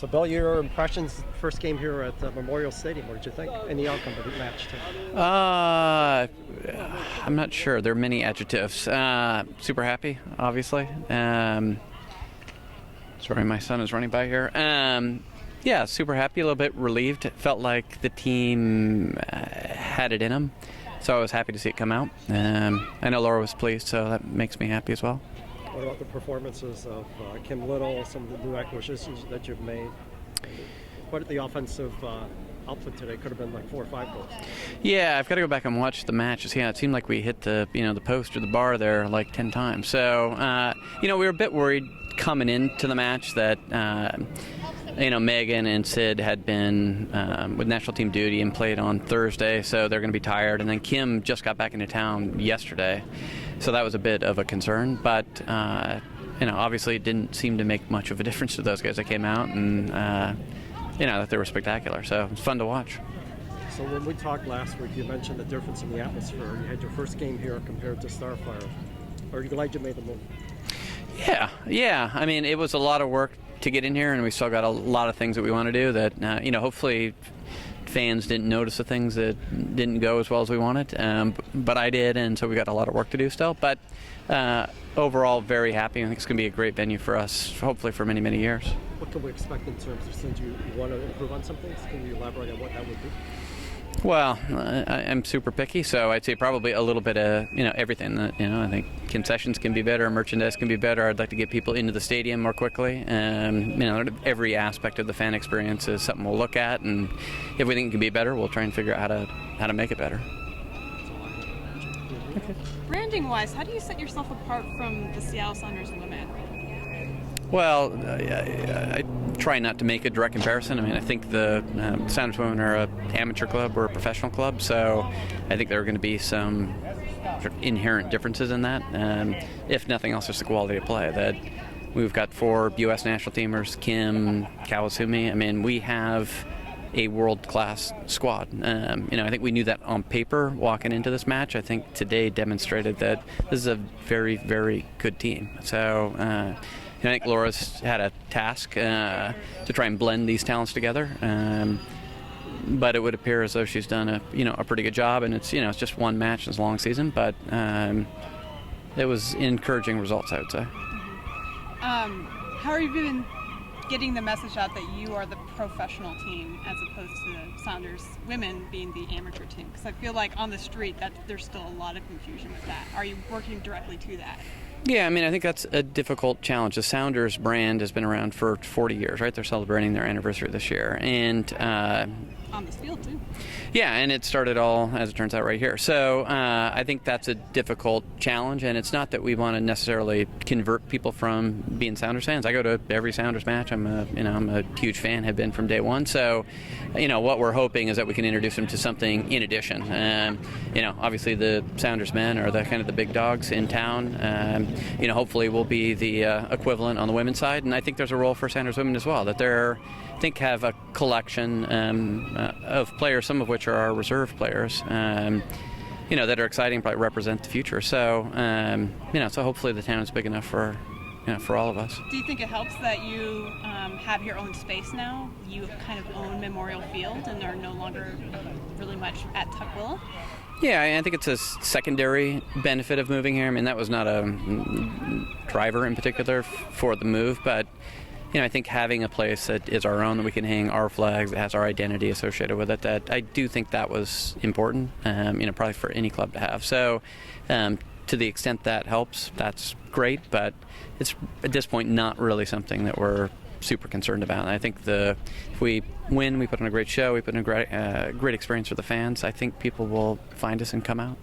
So, Bill, your impressions, first game here at Memorial Stadium, what did you think? And the outcome of the match, too? I'm not sure. There are many adjectives. Super happy, obviously. Sorry, my son is running by here. Yeah, super happy, a little bit relieved. It felt like the team had it in them, so I was happy to see it come out. I know Laura was pleased, so that makes me happy as well. What about the performances of Kim Little, some of the new acquisitions that you've made? What the offensive output today could have been like 4 or 5 goals. Yeah, I've got to go back and watch the match. Yeah, it seemed like we hit the the post or the bar there like 10 times. So we were a bit worried coming into the match that Megan and Sid had been with national team duty and played on Thursday, so they're going to be tired. And then Kim just got back into town yesterday, so that was a bit of a concern. But obviously it didn't seem to make much of a difference to those guys that came out, and that they were spectacular. So it's fun to watch. So when we talked last week, you mentioned the difference in the atmosphere. You had your first game here compared to Starfire. Are you glad you made the move? Yeah. I mean, it was a lot of work to get in here, and we still got a lot of things that we want to do that, hopefully fans didn't notice the things that didn't go as well as we wanted. But I did, and so we got a lot of work to do still. But overall, very happy. I think it's going to be a great venue for us, hopefully for many, many years. What can we expect in terms of, since you want to improve on some things? Can you elaborate on what that would be? Well, I'm super picky, so I'd say probably a little bit of everything. I think concessions can be better, merchandise can be better. I'd like to get people into the stadium more quickly. Every aspect of the fan experience is something we'll look at, and if we think it can be better, we'll try and figure out how to make it better. Okay. Branding-wise, how do you set yourself apart from the Seattle Sounders women? Well, I try not to make a direct comparison. I mean, I think the Sounders Women are an amateur club, we're a professional club, so I think there are going to be some sort of inherent differences in that. If nothing else, just the quality of play. That we've got 4 U.S. national teamers, Kim, Kawasumi. I mean, we have a world-class squad. I think we knew that on paper walking into this match. I think today demonstrated that this is a very, very good team. So I think Laura's had a task to try and blend these talents together, but it would appear as though she's done a pretty good job. And it's it's just one match in this long season, but it was encouraging results, I would say. How are you been getting the message out that you are the professional team as opposed to the Sounders women being the amateur team? Because I feel like on the street that there's still a lot of confusion with that. Are you working directly to that? Yeah, I mean, I think that's a difficult challenge. The Sounders brand has been around for 40 years, right? They're celebrating their anniversary this year. And on this field, too. Yeah, and it started all, as it turns out, right here. So I think that's a difficult challenge, and it's not that we want to necessarily convert people from being Sounders fans. I go to every Sounders match. I'm a huge fan, have been from day one. So, what we're hoping is that we can introduce them to something in addition. Obviously the Sounders men are the kind of the big dogs in town. Hopefully we'll be the equivalent on the women's side, and I think there's a role for Sounders women as well. That they're, I think, have a collection of players, some of which are our reserve players, that are exciting, probably represent the future. So, so hopefully the town is big enough for all of us. Do you think it helps that you have your own space now? You kind of own Memorial Field and are no longer really much at Tukwila? Yeah, I think it's a secondary benefit of moving here. I mean, that was not a driver in particular for the move, but I think having a place that is our own, that we can hang our flags, that has our identity associated with it, that I do think that was important, probably for any club to have. So to the extent that helps, that's great, but it's at this point not really something that we're super concerned about. And I think if we win, we put on a great show, we put in a great experience for the fans, I think people will find us and come out.